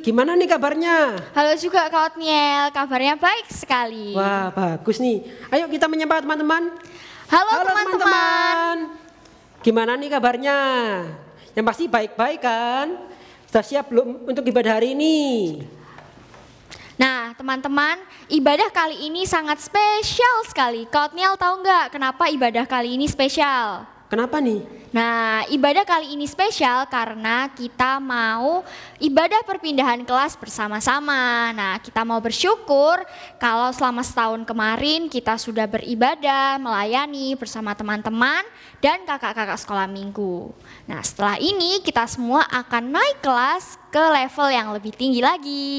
gimana nih kabarnya? Halo juga Kak Otniel, kabarnya baik sekali. Wah, bagus nih. Ayo kita menyapa teman-teman. Halo teman-teman. Gimana nih kabarnya? Yang pasti baik-baik kan? Sudah siap belum untuk ibadah hari ini? Nah teman-teman, ibadah kali ini sangat spesial sekali. Kak Otniel tahu nggak kenapa ibadah kali ini spesial? Kenapa nih? Nah, ibadah kali ini spesial karena kita mau ibadah perpindahan kelas bersama-sama. Nah, kita mau bersyukur kalau selama setahun kemarin kita sudah beribadah, melayani bersama teman-teman dan kakak-kakak sekolah minggu. Nah, setelah ini kita semua akan naik kelas ke level yang lebih tinggi lagi.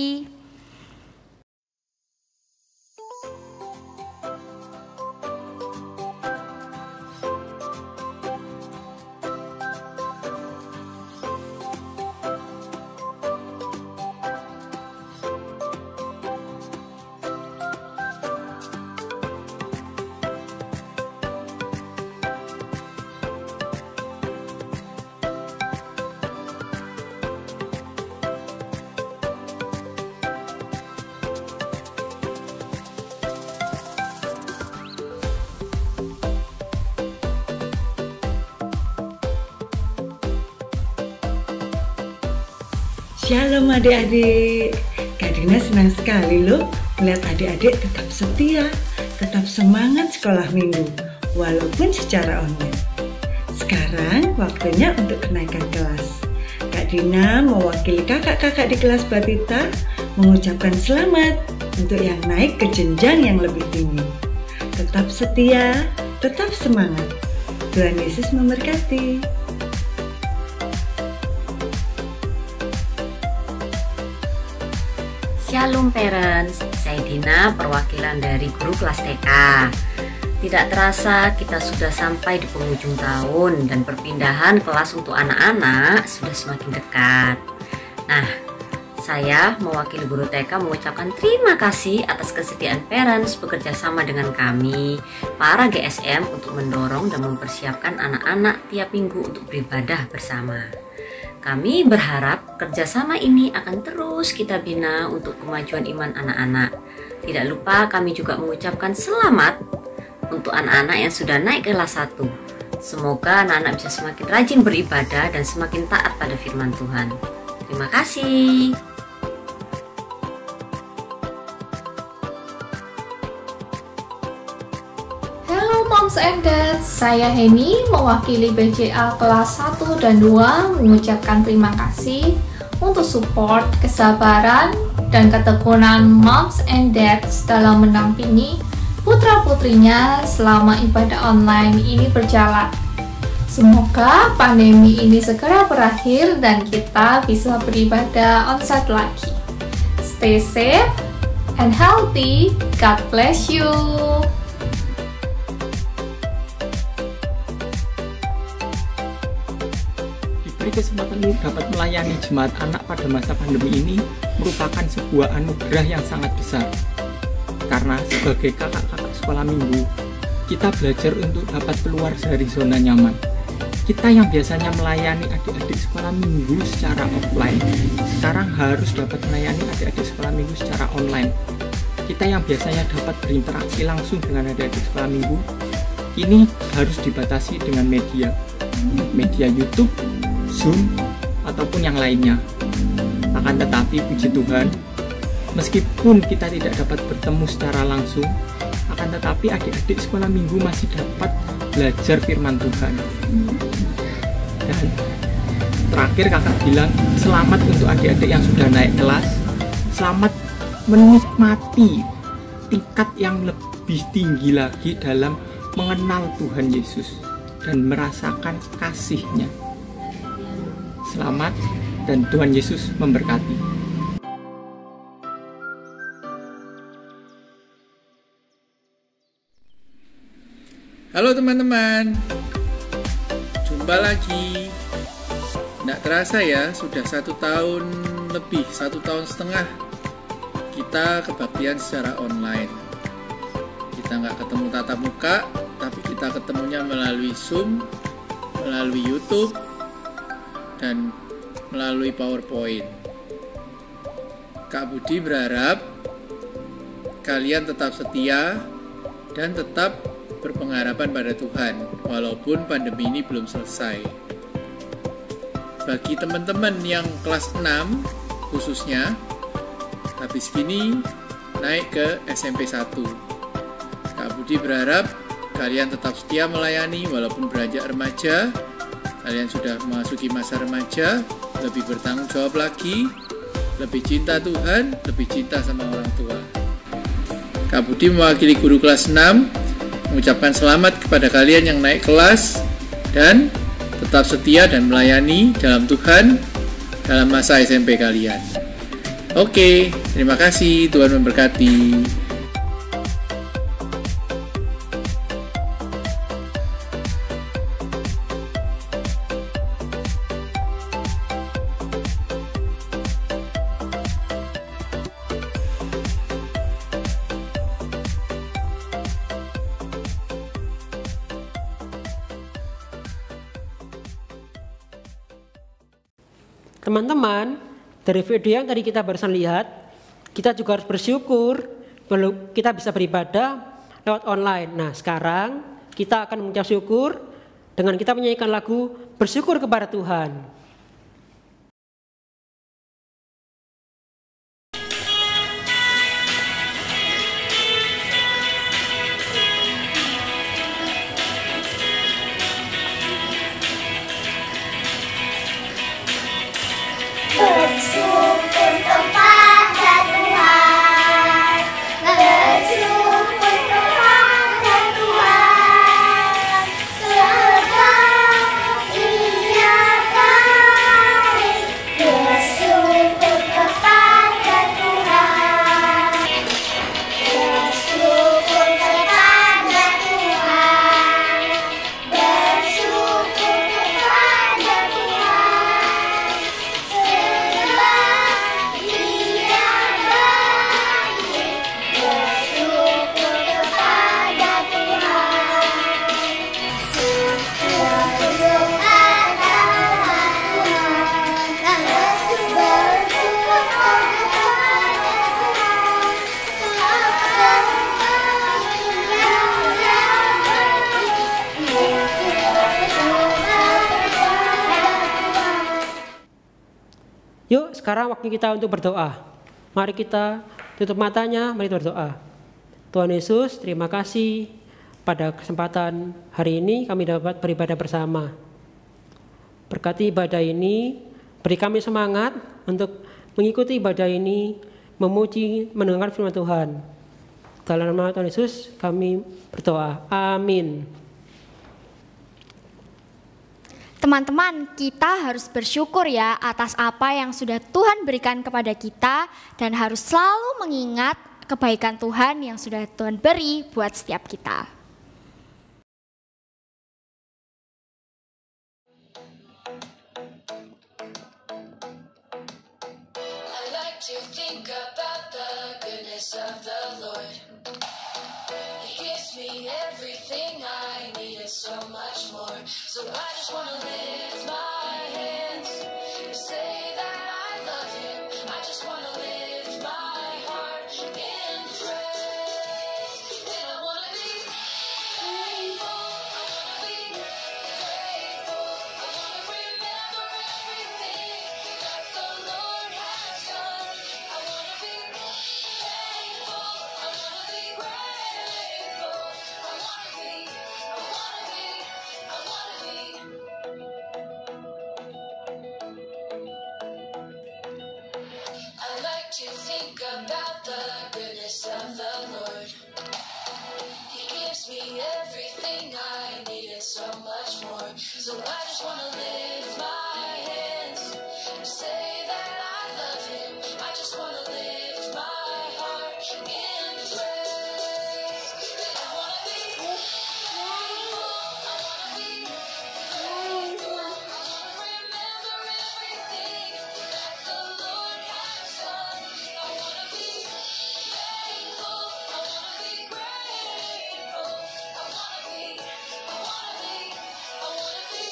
Shalom adik-adik, Kak Dina senang sekali loh melihat adik-adik tetap setia, tetap semangat sekolah minggu walaupun secara online. Sekarang waktunya untuk kenaikan kelas. Kak Dina mewakili kakak-kakak di kelas Batita mengucapkan selamat untuk yang naik ke jenjang yang lebih tinggi. Tetap setia, tetap semangat. Tuhan Yesus memberkati. Shalom parents, saya Dina, perwakilan dari guru kelas TK. Tidak terasa kita sudah sampai di penghujung tahun dan perpindahan kelas untuk anak-anak sudah semakin dekat. Nah, saya mewakili guru TK mengucapkan terima kasih atas kesetiaan parents bekerja sama dengan kami, para GSM, untuk mendorong dan mempersiapkan anak-anak tiap minggu untuk beribadah bersama. Kami berharap kerjasama ini akan terus kita bina untuk kemajuan iman anak-anak. Tidak lupa kami juga mengucapkan selamat untuk anak-anak yang sudah naik kelas 1. Semoga anak-anak bisa semakin rajin beribadah dan semakin taat pada firman Tuhan. Terima kasih. Moms and Dads, saya Heni mewakili BCA kelas 1 dan 2 mengucapkan terima kasih untuk support, kesabaran, dan ketekunan Moms and Dads dalam mendampingi putra-putrinya selama ibadah online ini berjalan. Semoga pandemi ini segera berakhir dan kita bisa beribadah onsite lagi. Stay safe and healthy. God bless you. Kesempatan ini dapat melayani jemaat anak pada masa pandemi ini merupakan sebuah anugerah yang sangat besar. Karena sebagai kakak-kakak sekolah minggu, kita belajar untuk dapat keluar dari zona nyaman. Kita yang biasanya melayani adik-adik sekolah minggu secara offline, sekarang harus dapat melayani adik-adik sekolah minggu secara online. Kita yang biasanya dapat berinteraksi langsung dengan adik-adik sekolah minggu, ini harus dibatasi dengan media YouTube, Zoom, ataupun yang lainnya. Akan tetapi puji Tuhan, meskipun kita tidak dapat bertemu secara langsung, akan tetapi adik-adik sekolah minggu masih dapat belajar firman Tuhan. Dan terakhir kakak bilang, selamat untuk adik-adik yang sudah naik kelas, selamat menikmati tingkat yang lebih tinggi lagi dalam mengenal Tuhan Yesus dan merasakan kasih-Nya. Selamat dan Tuhan Yesus memberkati. Halo teman-teman, jumpa lagi. Nggak terasa ya, sudah 1 tahun lebih, 1,5 tahun kita kebaktian secara online. Kita nggak ketemu tatap muka, tapi kita ketemunya melalui Zoom, melalui YouTube, dan melalui PowerPoint. Kak Budi berharap kalian tetap setia dan tetap berpengharapan pada Tuhan walaupun pandemi ini belum selesai. Bagi teman-teman yang kelas 6 khususnya, habis gini naik ke SMP 1. Kak Budi berharap kalian tetap setia melayani walaupun beranjak remaja. Kalian sudah memasuki masa remaja, lebih bertanggung jawab lagi, lebih cinta Tuhan, lebih cinta sama orang tua. Kak Budi mewakili guru kelas 6 mengucapkan selamat kepada kalian yang naik kelas dan tetap setia dan melayani dalam Tuhan dalam masa SMP kalian. Oke, terima kasih. Tuhan memberkati. Teman-teman, dari video yang tadi kita barusan lihat, kita juga harus bersyukur belum kita bisa beribadah lewat online. Nah, sekarang kita akan mengucap syukur dengan kita menyanyikan lagu Bersyukur kepada Tuhan. Bersyukur kepada Tuhan, bersyukur kepada Tuhan, sebab Dia baik. Bersyukur kepada Tuhan, bersyukur kepada Tuhan, bersyukur kepada Tuhan. Yuk, sekarang waktu kita untuk berdoa. Mari kita tutup matanya, mari berdoa. Tuhan Yesus, terima kasih pada kesempatan hari ini kami dapat beribadah bersama. Berkati ibadah ini, beri kami semangat untuk mengikuti ibadah ini, memuji, mendengar firman Tuhan. Dalam nama Tuhan Yesus kami berdoa. Amin. Teman-teman, kita harus bersyukur ya atas apa yang sudah Tuhan berikan kepada kita dan harus selalu mengingat kebaikan Tuhan yang sudah Tuhan beri buat setiap kita. I like to think about the goodness of the Lord. He gives me everything I need and so much more. So I just want to lift my hands and say that I love Him. I just want to lift my heart in praise. And I want to be thankful. I want to be grateful. I want to remember everything that the Lord has done. I want to be thankful. I want to be grateful. I want to be. I like to think about the goodness of the Lord. He gives me everything I need and so much more. So I just want to lift my hands and say that I love Him. I just want to lift my heart in praise. I want to be thankful. I want to be grateful. I want to remember everything that the Lord has done. I want to be thankful. I want to be grateful. I want to be. I want to be. I want to be.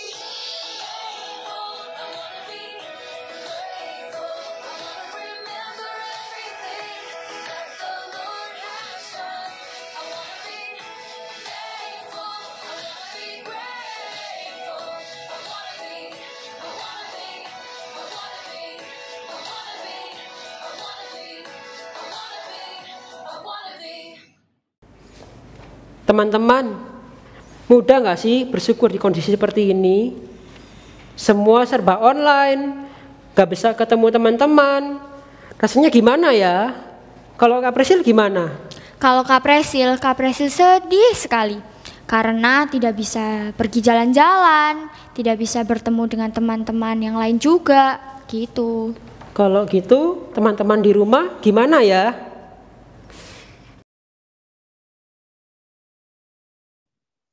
Teman-teman, mudah nggak sih bersyukur di kondisi seperti ini? Semua serba online, nggak bisa ketemu teman-teman. Rasanya gimana ya? Kalau Kak Presil gimana? Kalau Kak Presil sedih sekali karena tidak bisa pergi jalan-jalan, tidak bisa bertemu dengan teman-teman yang lain juga, gitu. Kalau gitu, teman-teman di rumah gimana ya?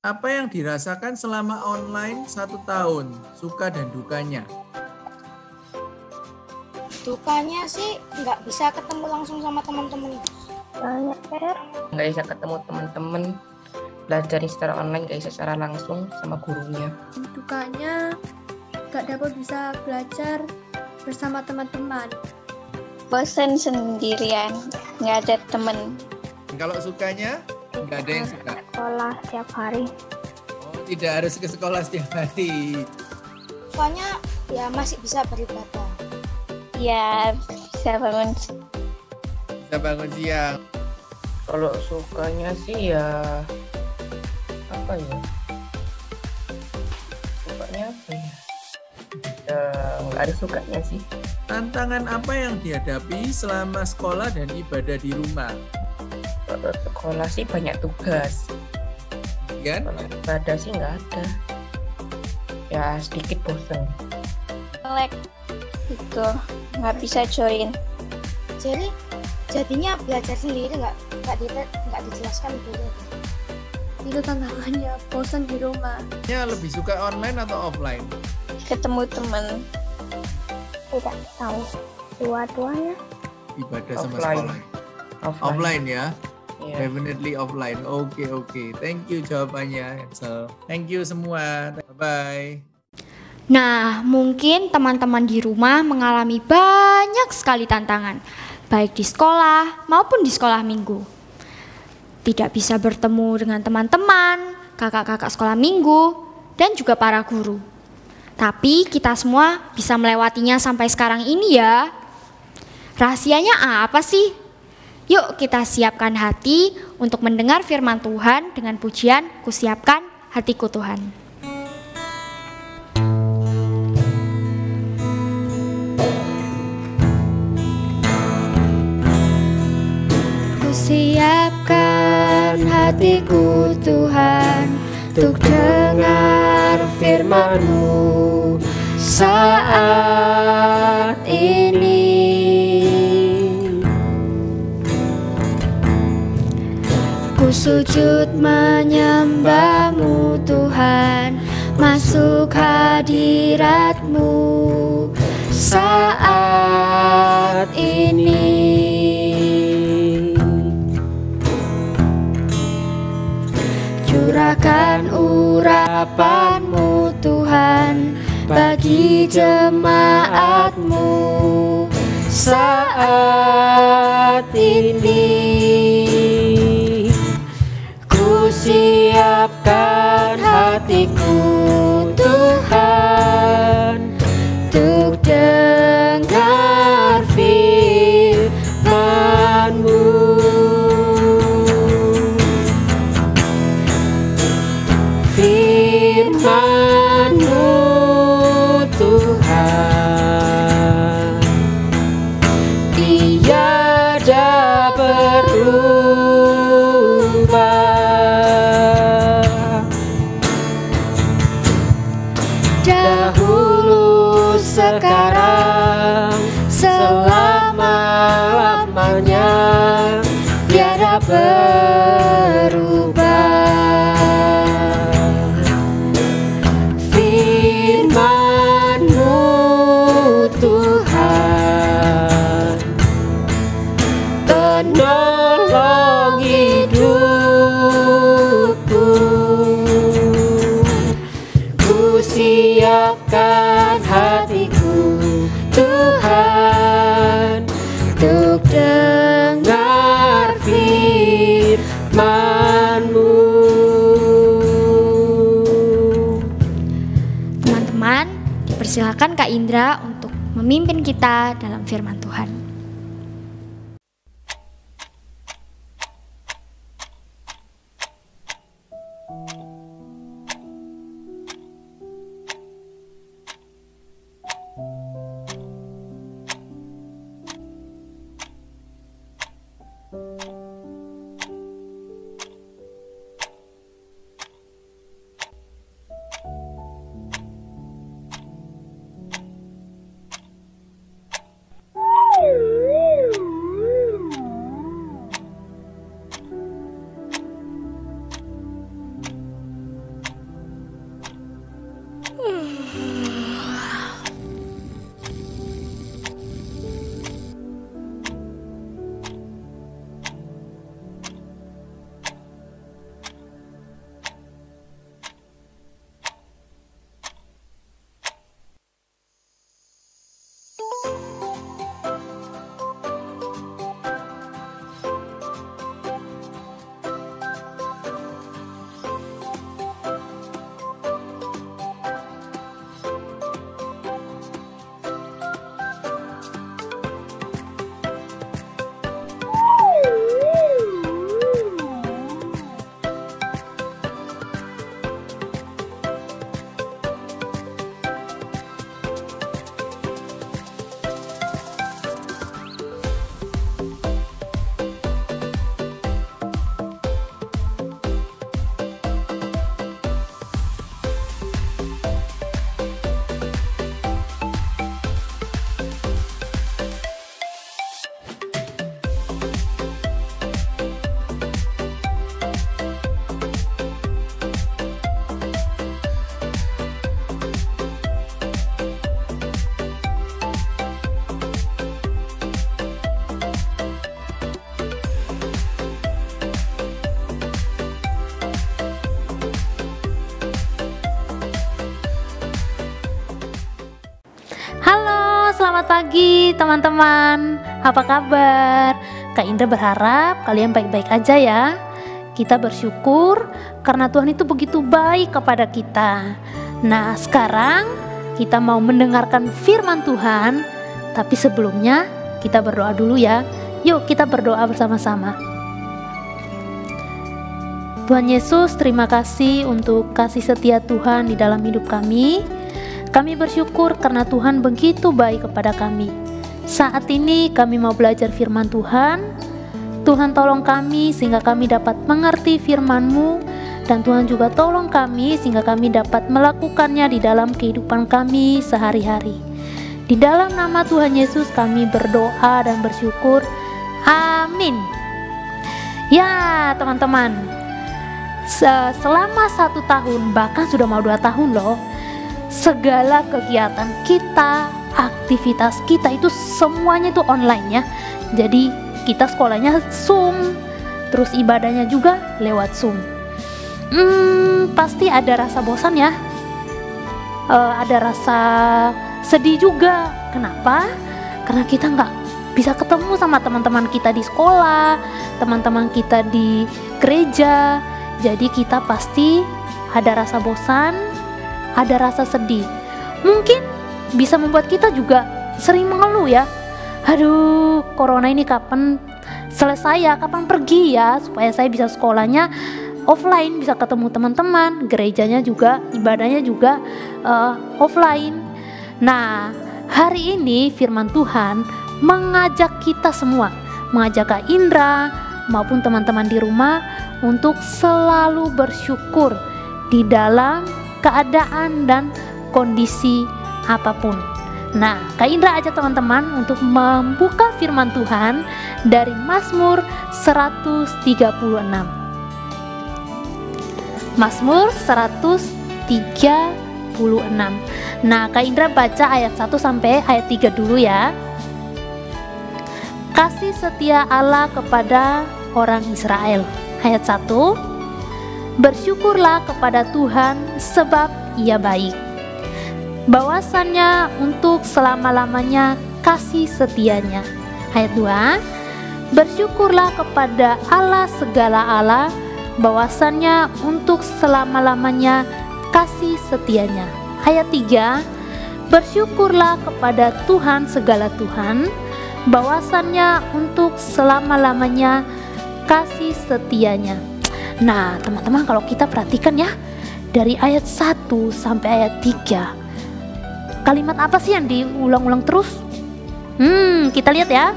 Apa yang dirasakan selama online 1 tahun, suka dan dukanya? Dukanya sih nggak bisa ketemu langsung sama teman-teman. Banyak PR. Nggak bisa ketemu teman-teman, belajar secara online nggak bisa secara langsung sama gurunya. Dukanya nggak dapat bisa belajar bersama teman-teman. Bosan sendirian, nggak ada teman. Kalau sukanya, nggak ada yang suka. Sekolah tiap hari. Oh, tidak harus ke sekolah setiap hari. Sukanya ya masih bisa beribadah. Ya, bisa bangun siang. Kalau sukanya sih ya apa ya? Sukanya apa ya? Nggak ada sukanya sih. Tantangan apa yang dihadapi selama sekolah dan ibadah di rumah? Kalau sekolah sih banyak tugas. Kan? Kalau ibadah sih nggak ada. Ya sedikit bosan. Like itu nggak bisa join. Jadi jadinya belajar sendiri nggak dijelaskan dulu. Itu tantangannya, bosan di rumah. Ya, lebih suka online atau offline? Ketemu teman. Tidak tahu. Dua-duanya. Ibadah sama Offline. sekolah. Offline ya? Yeah. Definitely offline. Oke. Thank you jawabannya, Ansel. Thank you semua. Bye-bye. Nah, mungkin teman-teman di rumah mengalami banyak sekali tantangan, baik di sekolah maupun di sekolah minggu. Tidak bisa bertemu dengan teman-teman, kakak-kakak sekolah minggu, dan juga para guru. Tapi kita semua bisa melewatinya sampai sekarang ini ya. Rahasianya apa sih? Yuk kita siapkan hati untuk mendengar firman Tuhan dengan pujian "Kusiapkan Hatiku Tuhan". Kusiapkan hatiku Tuhan untuk dengar firman-Mu saat ini. Ku sujud menyembah-Mu Tuhan, masuk hadirat-Mu saat ini. Curahkan urapan-Mu Tuhan bagi jemaat-Mu saat ini. Ku siapkan hatiku Tuhan untuk dengar firman-Mu. Firman-Mu Tuhan tiada berubah. Dahulu, sekarang, selama-lamanya tiada berubah. Firman-Mu Tuhan penolong hidupku. Ku siapkan hatiku Tuhan untuk dengar firman-Mu. Teman-teman, dipersilakan Kak Indra untuk memimpin kita dalam firman Tuhan. Selamat pagi teman-teman, apa kabar? Kak Indra berharap kalian baik-baik aja ya. Kita bersyukur karena Tuhan itu begitu baik kepada kita. Nah, sekarang kita mau mendengarkan firman Tuhan. Tapi sebelumnya kita berdoa dulu ya. Yuk kita berdoa bersama-sama. Tuhan Yesus, terima kasih untuk kasih setia Tuhan di dalam hidup kami. Kami bersyukur karena Tuhan begitu baik kepada kami. Saat ini kami mau belajar firman Tuhan. Tuhan tolong kami sehingga kami dapat mengerti firman-Mu, dan Tuhan juga tolong kami sehingga kami dapat melakukannya di dalam kehidupan kami sehari-hari. Di dalam nama Tuhan Yesus kami berdoa dan bersyukur. Amin. Ya teman-teman, selama 1 tahun, bahkan sudah mau 2 tahun loh, segala kegiatan kita, aktivitas kita itu semuanya itu online ya. Jadi kita sekolahnya Zoom, terus ibadahnya juga lewat Zoom. Pasti ada rasa bosan ya, ada rasa sedih juga. Kenapa? Karena kita nggak bisa ketemu sama teman-teman kita di sekolah, teman-teman kita di gereja. Jadi kita pasti ada rasa bosan, ada rasa sedih. Mungkin bisa membuat kita juga sering mengeluh ya. Aduh, corona ini kapan selesai ya, kapan pergi ya, supaya saya bisa sekolahnya offline, bisa ketemu teman-teman, gerejanya juga, ibadahnya juga offline. Nah, hari ini firman Tuhan mengajak kita semua, mengajak Kak Indra maupun teman-teman di rumah untuk selalu bersyukur di dalam keadaan dan kondisi apapun. Nah, Kak Indra ajak teman-teman untuk membuka firman Tuhan dari Mazmur 136. Mazmur 136. Nah, Kak Indra baca ayat 1 sampai ayat 3 dulu ya. Kasih setia Allah kepada orang Israel. Ayat 1. Bersyukurlah kepada Tuhan sebab Ia baik. Bahwasannya untuk selama-lamanya kasih setianya. Ayat 2. Bersyukurlah kepada Allah segala Allah, bahwasannya untuk selama-lamanya kasih setianya. Ayat 3. Bersyukurlah kepada Tuhan segala Tuhan, bahwasannya untuk selama-lamanya kasih setianya. Nah teman-teman, kalau kita perhatikan ya, dari ayat 1 sampai ayat 3, kalimat apa sih yang diulang-ulang terus? Kita lihat ya.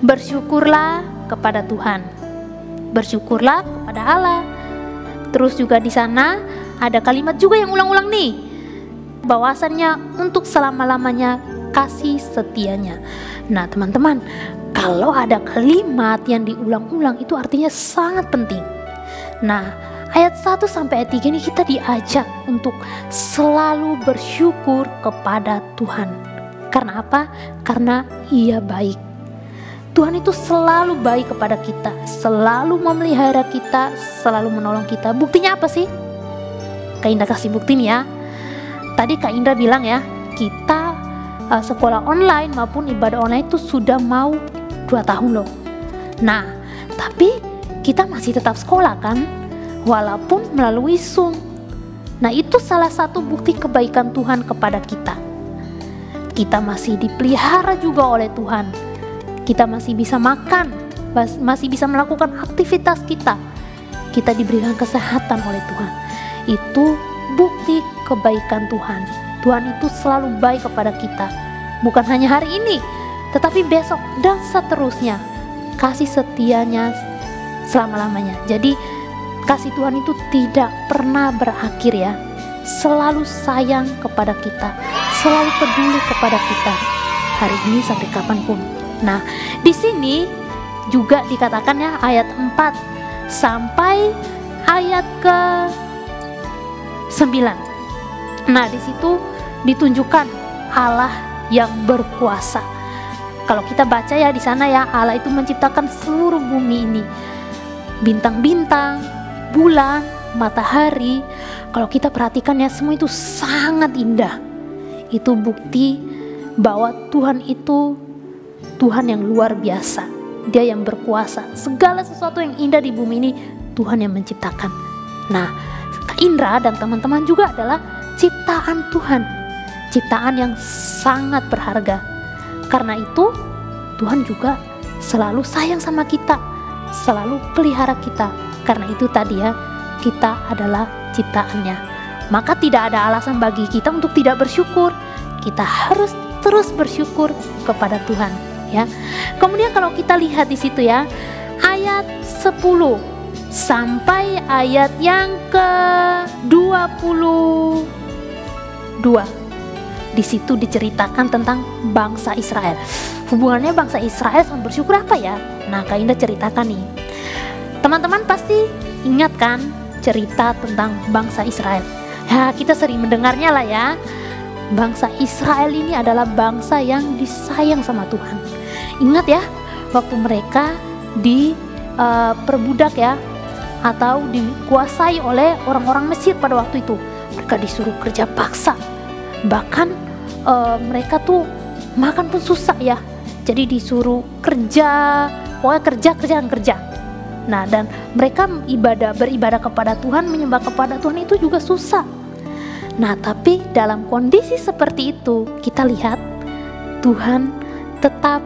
bersyukurlah kepada Tuhan, bersyukurlah kepada Allah. Terus juga di sana ada kalimat juga yang ulang-ulang nih, bahwasannya untuk selama-lamanya kasih setianya. Nah teman-teman, kalau ada kalimat yang diulang-ulang itu artinya sangat penting. Nah ayat 1 sampai ayat 3 ini kita diajak untuk selalu bersyukur kepada Tuhan. Karena apa? Karena Ia baik. Tuhan itu selalu baik kepada kita, selalu memelihara kita, selalu menolong kita. Buktinya apa sih? Kak Indra kasih bukti nih ya. Tadi Kak Indra bilang ya, kita sekolah online maupun ibadah online itu sudah mau 2 tahun loh. Nah, tapi kita masih tetap sekolah kan? Walaupun melalui Zoom. Nah, itu salah satu bukti kebaikan Tuhan kepada kita. Kita masih dipelihara juga oleh Tuhan. Kita masih bisa makan, masih bisa melakukan aktivitas kita. Kita diberikan kesehatan oleh Tuhan. Itu bukti kebaikan Tuhan. Tuhan itu selalu baik kepada kita. Bukan hanya hari ini, tetapi besok dan seterusnya. Kasih setianya selama-lamanya. Jadi kasih Tuhan itu tidak pernah berakhir ya. Selalu sayang kepada kita, selalu peduli kepada kita. Hari ini sampai kapanpun. Nah, di sini juga dikatakan ya ayat 4 sampai ayat ke-9. Nah, di situ ditunjukkan Allah yang berkuasa. Kalau kita baca ya di sana ya, Allah itu menciptakan seluruh bumi ini. Bintang-bintang, bulan, matahari. Kalau kita perhatikan ya, semua itu sangat indah. Itu bukti bahwa Tuhan itu Tuhan yang luar biasa. Dia yang berkuasa. Segala sesuatu yang indah di bumi ini Tuhan yang menciptakan. Nah, Kak Indra dan teman-teman juga adalah ciptaan Tuhan. Ciptaan yang sangat berharga. Karena itu Tuhan juga selalu sayang sama kita, selalu pelihara kita. Karena itu tadi ya, kita adalah ciptaannya. Maka tidak ada alasan bagi kita untuk tidak bersyukur. Kita harus terus bersyukur kepada Tuhan. Ya. Kemudian kalau kita lihat di situ ya, ayat 10 sampai ayat yang ke-22. Di situ diceritakan tentang bangsa Israel. Hubungannya bangsa Israel sama bersyukur apa ya? Nah, Kak Indah ceritakan nih. Teman-teman pasti ingat kan cerita tentang bangsa Israel. Ya, kita sering mendengarnya lah ya. Bangsa Israel ini adalah bangsa yang disayang sama Tuhan. Ingat ya, waktu mereka diperbudak ya, atau dikuasai oleh orang-orang Mesir pada waktu itu. Mereka disuruh kerja paksa. Bahkan mereka tuh makan pun susah ya. Jadi disuruh kerja, pokoknya kerja. Nah, dan mereka beribadah kepada Tuhan, menyembah kepada Tuhan itu juga susah. Nah, tapi dalam kondisi seperti itu, kita lihat Tuhan tetap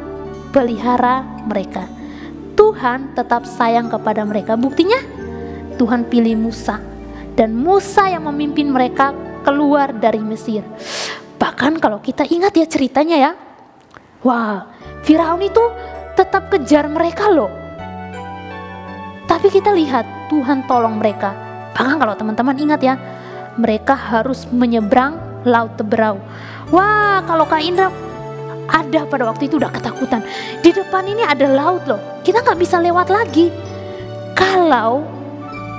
pelihara mereka. Tuhan tetap sayang kepada mereka. Buktinya Tuhan pilih Musa, dan Musa yang memimpin mereka keluar dari Mesir. Bahkan kalau kita ingat ya ceritanya ya, wah, Firaun itu tetap kejar mereka loh. Tapi kita lihat Tuhan tolong mereka. Bahkan kalau teman-teman ingat ya, mereka harus menyeberang Laut Teberau. Wah, kalau Kak Indra ada pada waktu itu udah ketakutan. Di depan ini ada laut loh, kita gak bisa lewat lagi. Kalau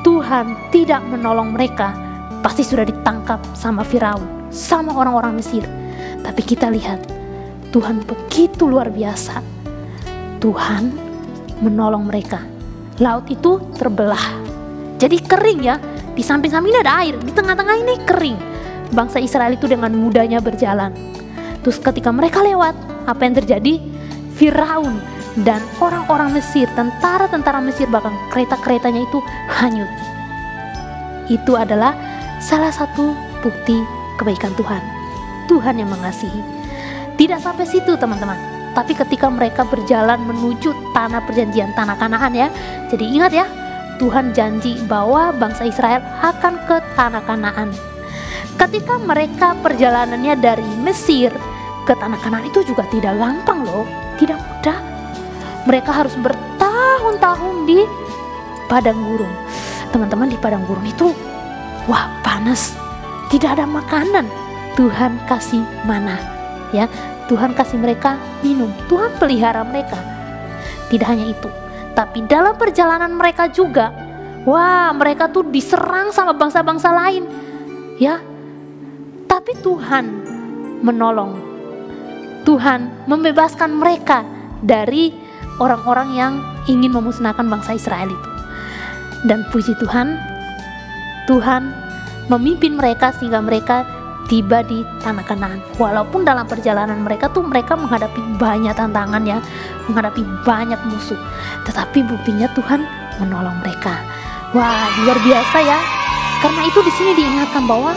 Tuhan tidak menolong mereka, pasti sudah ditangkap sama Firaun, sama orang-orang Mesir. Tapi kita lihat Tuhan begitu luar biasa. Tuhan menolong mereka. Laut itu terbelah, jadi kering ya. Di samping-samping ini ada air, di tengah-tengah ini kering. Bangsa Israel itu dengan mudahnya berjalan. Terus ketika mereka lewat, apa yang terjadi? Firaun dan orang-orang Mesir, tentara-tentara Mesir, bahkan kereta-keretanya itu hanyut. Itu adalah salah satu bukti kebaikan Tuhan. Tuhan yang mengasihi. Tidak sampai situ teman-teman, tapi ketika mereka berjalan menuju tanah perjanjian, tanah Kanaan ya. Jadi ingat ya, Tuhan janji bahwa bangsa Israel akan ke tanah Kanaan. Ketika mereka perjalanannya dari Mesir ke tanah Kanaan itu juga tidak gampang loh, tidak mudah. Mereka harus bertahun-tahun di padang gurun. Teman-teman, di padang gurun itu wah, panas, tidak ada makanan. Tuhan kasih mana, ya. Tuhan kasih mereka minum. Tuhan pelihara mereka. Tidak hanya itu, tapi dalam perjalanan mereka juga, wah, mereka tuh diserang sama bangsa-bangsa lain, ya. Tapi Tuhan menolong. Tuhan membebaskan mereka dari orang-orang yang ingin memusnahkan bangsa Israel itu. Dan puji Tuhan, Tuhan memimpin mereka sehingga mereka tiba di tanah Kanaan. Walaupun dalam perjalanan mereka tuh mereka menghadapi banyak tantangan, ya, menghadapi banyak musuh, tetapi buktinya Tuhan menolong mereka. Wah, luar biasa ya. Karena itu di sini diingatkan bahwa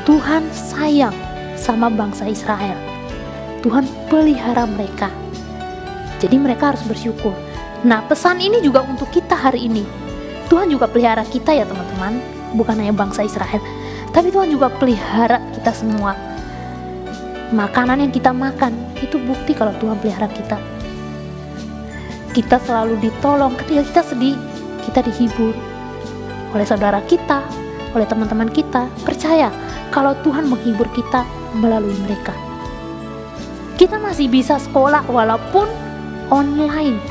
Tuhan sayang sama bangsa Israel. Tuhan pelihara mereka. Jadi mereka harus bersyukur. Nah, pesan ini juga untuk kita hari ini. Tuhan juga pelihara kita ya teman-teman, bukan hanya bangsa Israel, tapi Tuhan juga pelihara kita semua. Makanan yang kita makan itu bukti kalau Tuhan pelihara kita. Kita selalu ditolong ketika kita sedih, kita dihibur oleh saudara kita, oleh teman-teman kita. Percaya kalau Tuhan menghibur kita melalui mereka. Kita masih bisa sekolah walaupun online.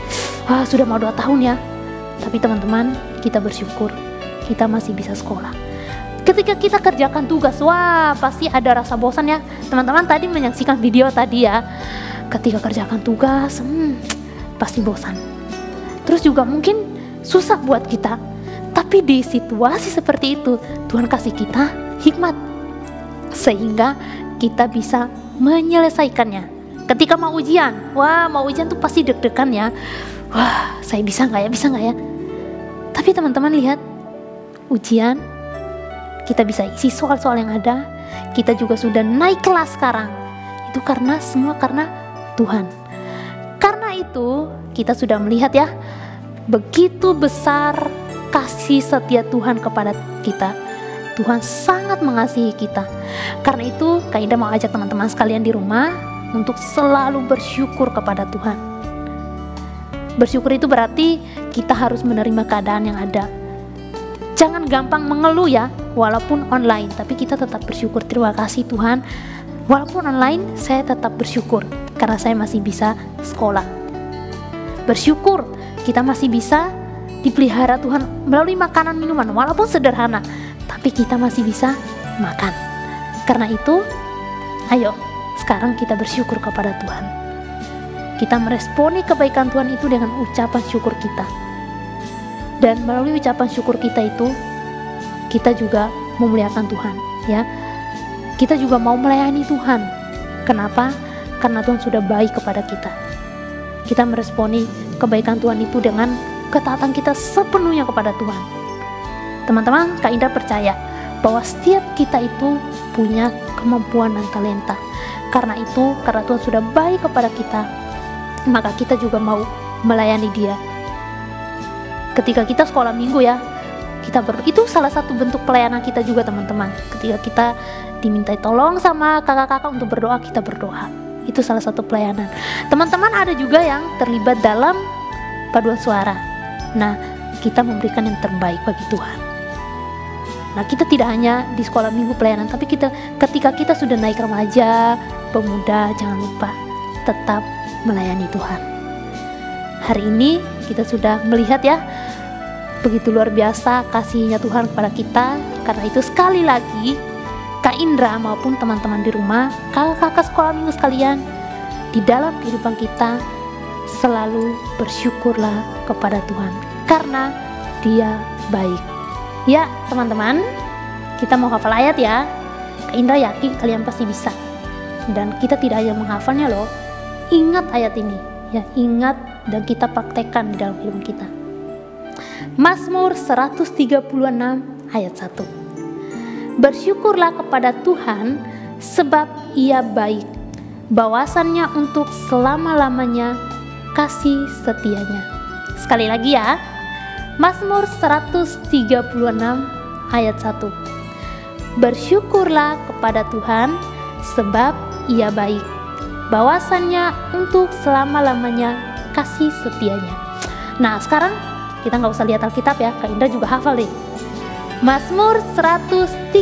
Wah, sudah mau 2 tahun ya. Tapi teman-teman, kita bersyukur kita masih bisa sekolah. Ketika kita kerjakan tugas, wah, pasti ada rasa bosan ya. Teman-teman tadi menyaksikan video tadi ya. Ketika kerjakan tugas, pasti bosan. Terus juga mungkin susah buat kita. Tapi di situasi seperti itu, Tuhan kasih kita hikmat sehingga kita bisa menyelesaikannya. Ketika mau ujian, wah, mau ujian tuh pasti deg-degan ya. Wah, saya bisa nggak ya, bisa nggak ya? Tapi teman-teman lihat, ujian kita bisa isi soal-soal yang ada. Kita juga sudah naik kelas sekarang. Itu semua karena Tuhan. Karena itu kita sudah melihat ya, begitu besar kasih setia Tuhan kepada kita. Tuhan sangat mengasihi kita. Karena itu Kak Indah mau ajak teman-teman sekalian di rumah untuk selalu bersyukur kepada Tuhan. Bersyukur itu berarti kita harus menerima keadaan yang ada. Jangan gampang mengeluh ya, walaupun online, tapi kita tetap bersyukur. Terima kasih Tuhan, walaupun online saya tetap bersyukur karena saya masih bisa sekolah. Bersyukur kita masih bisa dipelihara Tuhan melalui makanan minuman, walaupun sederhana, tapi kita masih bisa makan. Karena itu, ayo sekarang kita bersyukur kepada Tuhan. Kita meresponi kebaikan Tuhan itu dengan ucapan syukur kita. Dan melalui ucapan syukur kita itu, kita juga memuliakan Tuhan, ya. Kita juga mau melayani Tuhan. Kenapa? Karena Tuhan sudah baik kepada kita. Kita meresponi kebaikan Tuhan itu dengan ketaatan kita sepenuhnya kepada Tuhan. Teman-teman, Kak Indah percaya bahwa setiap kita itu punya kemampuan dan talenta. Karena itu, karena Tuhan sudah baik kepada kita, maka kita juga mau melayani Dia. Ketika kita sekolah minggu ya, itu salah satu bentuk pelayanan kita juga teman-teman. Ketika kita dimintai tolong sama kakak-kakak untuk berdoa, kita berdoa. Itu salah satu pelayanan. Teman-teman ada juga yang terlibat dalam paduan suara. Nah, kita memberikan yang terbaik bagi Tuhan. Nah, kita tidak hanya di sekolah minggu pelayanan, tapi ketika kita sudah naik remaja, pemuda, jangan lupa tetap melayani Tuhan. Hari ini kita sudah melihat ya, begitu luar biasa kasihnya Tuhan kepada kita. Karena itu sekali lagi, Kak Indra maupun teman-teman di rumah, kakak-kakak sekolah minggu sekalian, di dalam kehidupan kita selalu bersyukurlah kepada Tuhan, karena Dia baik. Ya teman-teman, kita mau hafal ayat ya. Kak Indra yakin kalian pasti bisa. Dan kita tidak hanya menghafalnya loh, ingat ayat ini ya, ingat dan kita praktekkan di dalam hidup kita. Mazmur 136 ayat 1. Bersyukurlah kepada Tuhan sebab Ia baik, bawasannya untuk selama-lamanya kasih setianya. Sekali lagi ya, Mazmur 136 ayat 1. Bersyukurlah kepada Tuhan sebab Ia baik, bawasannya untuk selama-lamanya kasih setianya. Nah sekarang kita nggak usah lihat Alkitab ya, Kak Indra juga hafal deh. Mazmur 136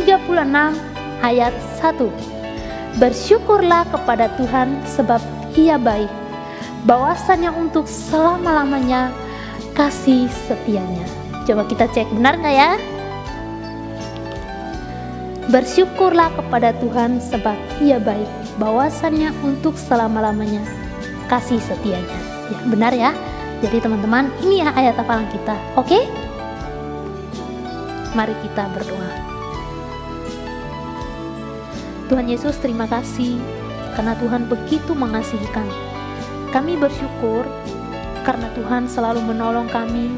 ayat 1. Bersyukurlah kepada Tuhan sebab Ia baik, bahwasannya untuk selama-lamanya kasih setianya. Coba kita cek benar nggak ya? Bersyukurlah kepada Tuhan sebab Ia baik, bahwasannya untuk selama-lamanya kasih setianya. Ya, benar ya. Jadi teman-teman, ini ya ayat hafalan kita. Oke? Mari kita berdoa. Tuhan Yesus, terima kasih karena Tuhan begitu mengasihi kami. Kami bersyukur karena Tuhan selalu menolong kami,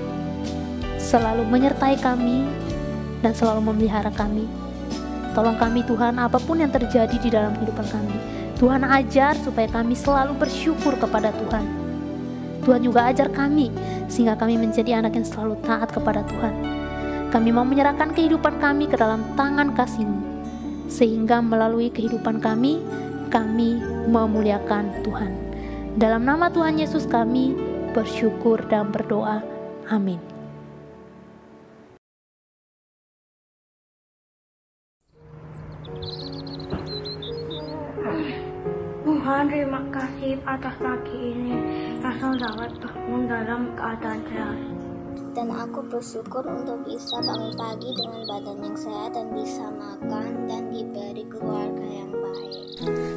selalu menyertai kami, dan selalu memelihara kami. Tolong kami Tuhan, apapun yang terjadi di dalam kehidupan kami, Tuhan ajar supaya kami selalu bersyukur kepada Tuhan. Tuhan juga ajar kami sehingga kami menjadi anak yang selalu taat kepada Tuhan. Kami mau menyerahkan kehidupan kami ke dalam tangan kasih-Mu, sehingga melalui kehidupan kami memuliakan Tuhan. Dalam nama Tuhan Yesus kami bersyukur dan berdoa. Amin. Tuhan, terima kasih atas pagi ini yang dapat bangun dalam keadaan sehat. Dan aku bersyukur untuk bisa bangun pagi dengan badan yang sehat dan bisa makan dan diberi keluarga yang baik.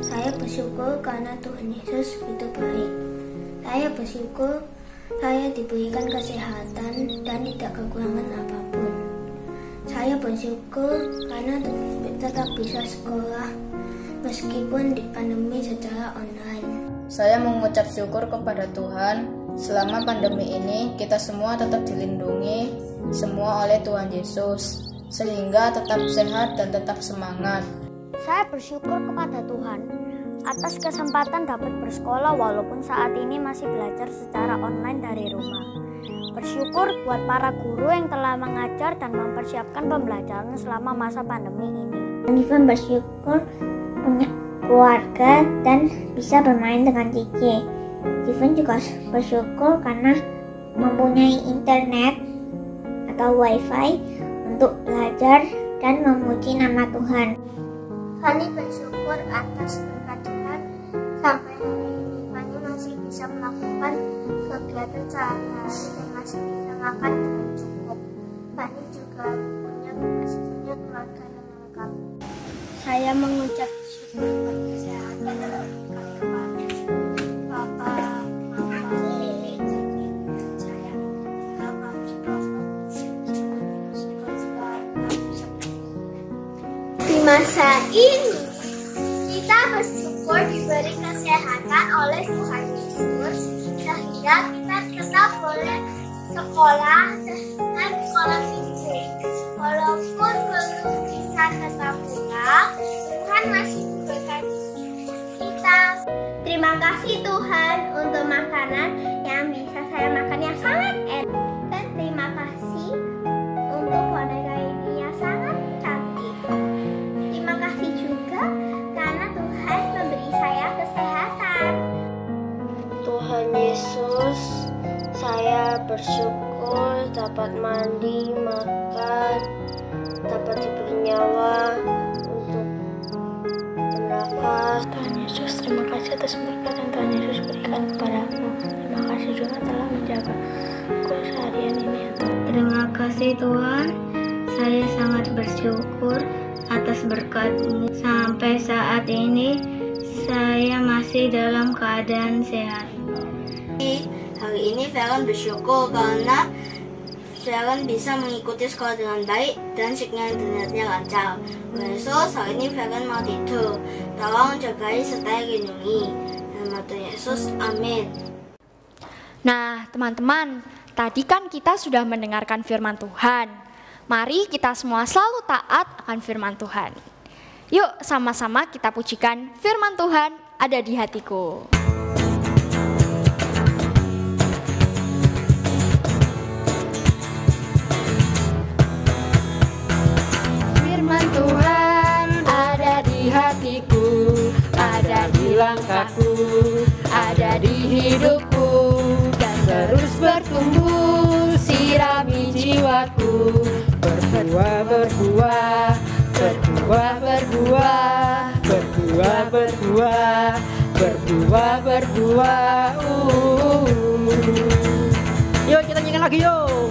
Saya bersyukur karena Tuhan Yesus itu baik. Saya bersyukur saya diberikan kesehatan dan tidak kekurangan apapun. Saya bersyukur karena tetap bisa sekolah meskipun di pandemi secara online. Saya mengucap syukur kepada Tuhan, selama pandemi ini kita semua tetap dilindungi semua oleh Tuhan Yesus, sehingga tetap sehat dan tetap semangat. Saya bersyukur kepada Tuhan atas kesempatan dapat bersekolah walaupun saat ini masih belajar secara online dari rumah. Bersyukur buat para guru yang telah mengajar dan mempersiapkan pembelajaran selama masa pandemi ini. Ivan bersyukur punya keluarga dan bisa bermain dengan Cici. Ivan juga bersyukur karena mempunyai internet atau wifi untuk belajar dan memuji nama Tuhan. Fani bersyukur atas berkat Tuhan sampai hari ini Fani masih bisa melakukan kegiatan sehari-hari dan masih bisa makan dengan cukup. Fani juga punya keluarga yang lengkap. Saya mengucap syukur buat kesehatan dan kehidupan Papa, Mama, Lili, Cici, saya. Kami juga Di masa ini kita bersyukur diberi kesehatan oleh Tuhan Yesus sehingga kita tetap boleh sekolah dengan sekolah minggu. Walaupun belum bisa tetap buka, Tuhan masih memberkati kita. Terima kasih Tuhan untuk makanan yang bisa saya makan yang sangat enak. Dan terima kasih untuk boneka ini yang sangat cantik. Terima kasih juga karena Tuhan memberi saya kesehatan. Tuhan Yesus, saya bersyukur dapat mandi, makan, dapat diberi nyawa untuk bernafas. Tuhan Yesus, terima kasih atas berkat yang Tuhan Yesus berikan kepadaku. Terima kasih juga telah menjaga aku seharian ini. Terima kasih Tuhan, saya sangat bersyukur atas berkat-Mu. Sampai saat ini saya masih dalam keadaan sehat. Hari ini Valen bersyukur karena Valen bisa mengikuti sekolah dengan baik dan sinyal internetnya lancar. Besok hari ini Valen mau tidur. Tolong jagai serta lindungi. Nama Tuhan Yesus, amin. Nah teman-teman, tadi kan kita sudah mendengarkan firman Tuhan. Mari kita semua selalu taat akan firman Tuhan. Yuk sama-sama kita pujikan firman Tuhan ada di hatiku. Firman Tuhan ada di hatiku, ada di langkahku, ada di hidupku. bertumbuh, sirami jiwaku. Berbuah, berbuah, berbuah, berbuah, berbuah, berbuah, berbuah, berbuah. Yuk kita nyanyi lagi yuk.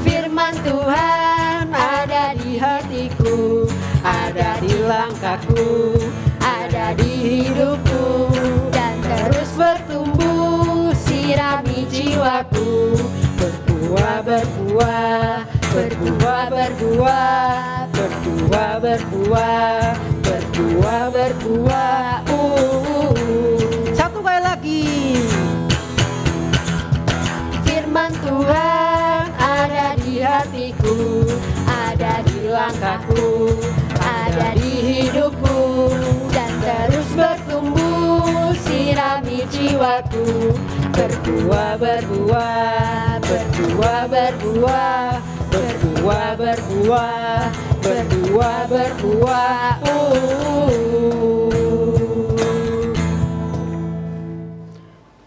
Firman Tuhan ada di hatiku, ada di langkahku, ada di hidupku, dan terus bertumbuh, sirami jiwaku. Berbuah, berbuah, berbuah, berbuah, berbuah, berbuah, berbuah, berbuah. Satu kali lagi. Firman Tuhan ada di hatiku, ada di langkahku, ada di hidupku, dan terus bertumbuh, sirami jiwaku. Berbuah, berbuah, berbuah, berbuah, berbuah, berbuah, berbuah, berbuah.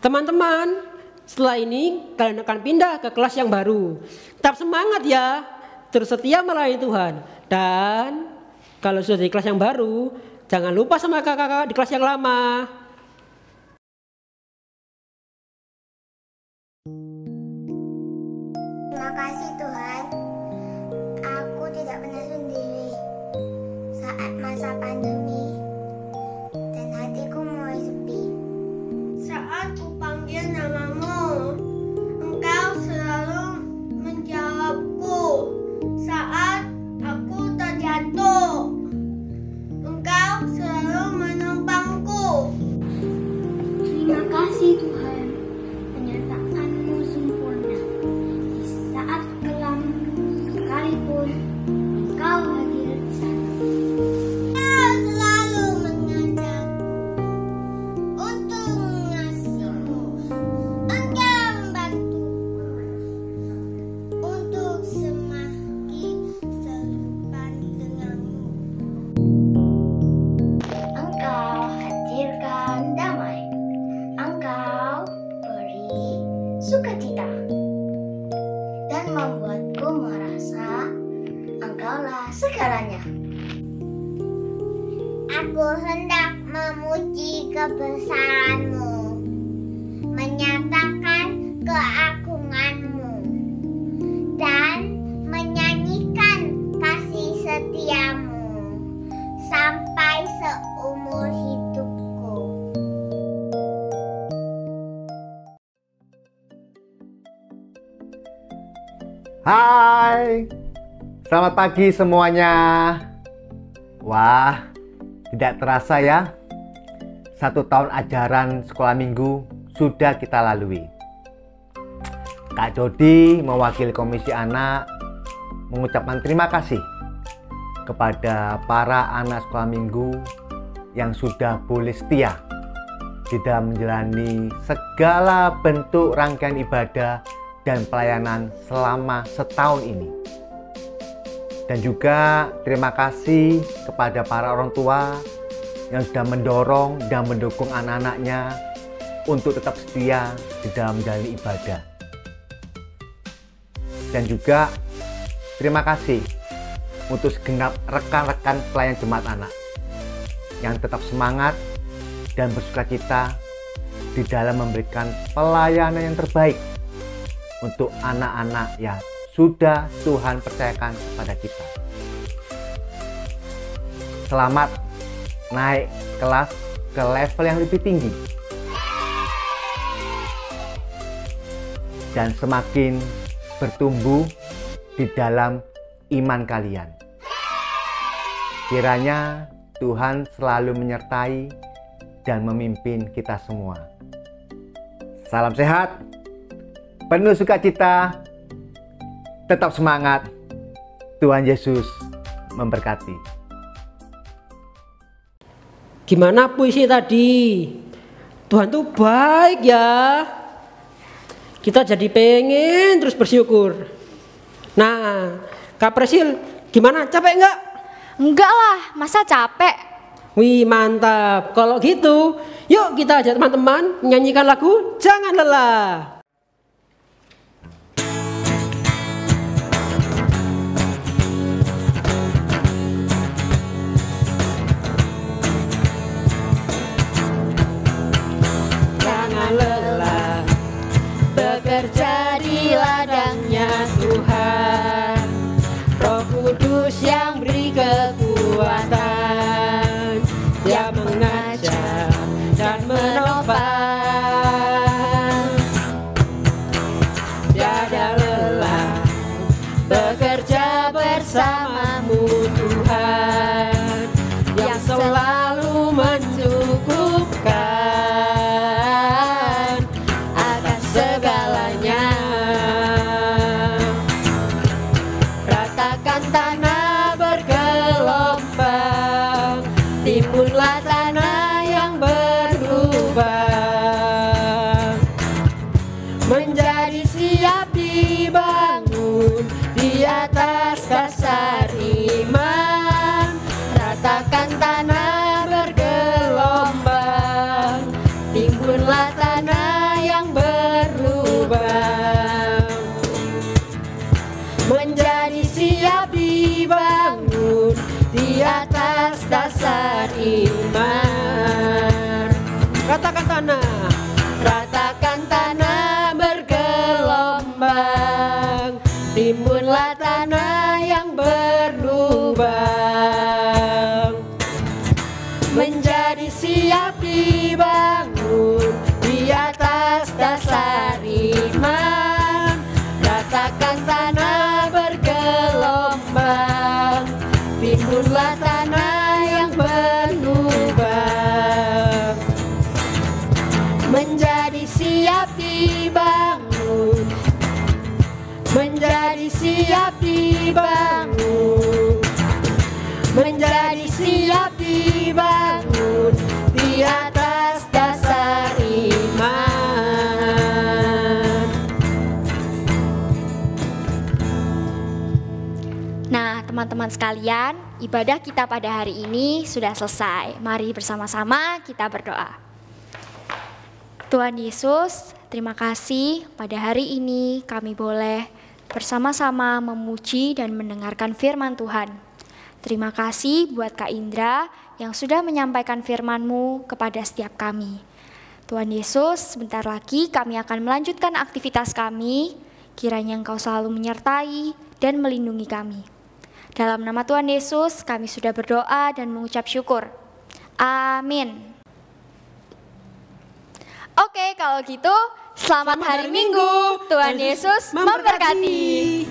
Teman-teman, setelah ini kalian akan pindah ke kelas yang baru. Tetap semangat ya, terus setia melayani Tuhan. Dan kalau sudah di kelas yang baru, jangan lupa sama kakak-kakak di kelas yang lama. Terima kasih Tuhan, aku tidak pernah sendiri saat masa pandemi dan hatiku mulai sepi. Saat ku panggil namamu, Engkau selalu menjawabku. Saat aku terjatuh, Engkau selalu menopangku. Terima kasih Tuhan, penyertaan-Mu sempurna. Di saat kelam sekalipun, Engkau hadir di sana. Engkau selalu mengajarku untuk mengasihimu. Engkau membantuku untuk semakin serupa denganmu. Engkau hadirkan damai. Engkau beri sukacita dan membuatku merasa Engkaulah segalanya. Aku hendak memuji kebesaran-Mu, menyatakan keagungan-Mu, dan menyanyikan kasih setia-Mu sampai seumur hidupku. Hai, selamat pagi semuanya. Wah, tidak terasa ya, 1 tahun ajaran sekolah minggu sudah kita lalui. Kak Jody mewakili Komisi Anak mengucapkan terima kasih kepada para anak sekolah minggu yang sudah boleh setia di dalam menjalani segala bentuk rangkaian ibadah dan pelayanan selama setahun ini. Dan juga terima kasih kepada para orang tua yang sudah mendorong dan mendukung anak-anaknya untuk tetap setia di dalam menjalani ibadah. Dan juga terima kasih untuk segenap rekan-rekan pelayan jemaat anak yang tetap semangat dan bersukacita di dalam memberikan pelayanan yang terbaik untuk anak-anak yang sudah Tuhan percayakan kepada kita. Selamat naik kelas ke level yang lebih tinggi dan semakin bertumbuh di dalam iman kalian. Kiranya Tuhan selalu menyertai dan memimpin kita semua. Salam sehat, penuh sukacita, tetap semangat. Tuhan Yesus memberkati. Gimana puisi tadi? Tuhan tuh baik ya. Kita jadi pengen terus bersyukur. Nah, Kak Presil, gimana? Capek enggak? Enggak lah, masa capek? Wih, mantap. Kalau gitu, yuk kita ajak teman-teman menyanyikan lagu Jangan Lelah. di ladangnya Tuhan, Roh Kudus yang beri kekuatan, Dia mengajar dan menopang. Tiada lelah bekerja bersamamu Tuhan, yang selalu mencukupkan akan segalanya. Ratakan tanah bergelombang, timbunlah tanah yang berlubang, menjadi siap dibangun di atas dasar iman. Ratakan tanah bergelombang, timbunlah tanah yang berlubang, menjadi siap dibangun di atas dasar iman. Ratakan tanah, ratakan tanah bergelombang, timbunlah tanah yang berlubang, menjadi siap dibangun di atas dasar iman. Ratakan tanah bergelombang, timbunlah tanah yang berlubang, menjadi siap dibangun, menjadi siap dibangun, menjadi siap dibangun di atas dasar iman. Nah, teman-teman sekalian, ibadah kita pada hari ini sudah selesai. Mari bersama-sama kita berdoa. Tuhan Yesus, terima kasih pada hari ini kami boleh bersama-sama memuji dan mendengarkan firman Tuhan. Terima kasih buat Kak Indra yang sudah menyampaikan firman-Mu kepada setiap kami. Tuhan Yesus, sebentar lagi kami akan melanjutkan aktivitas kami. Kiranya Engkau selalu menyertai dan melindungi kami. Dalam nama Tuhan Yesus, kami sudah berdoa dan mengucap syukur. Amin. Oke, kalau gitu, selamat hari Minggu. Tuhan Yesus memberkati.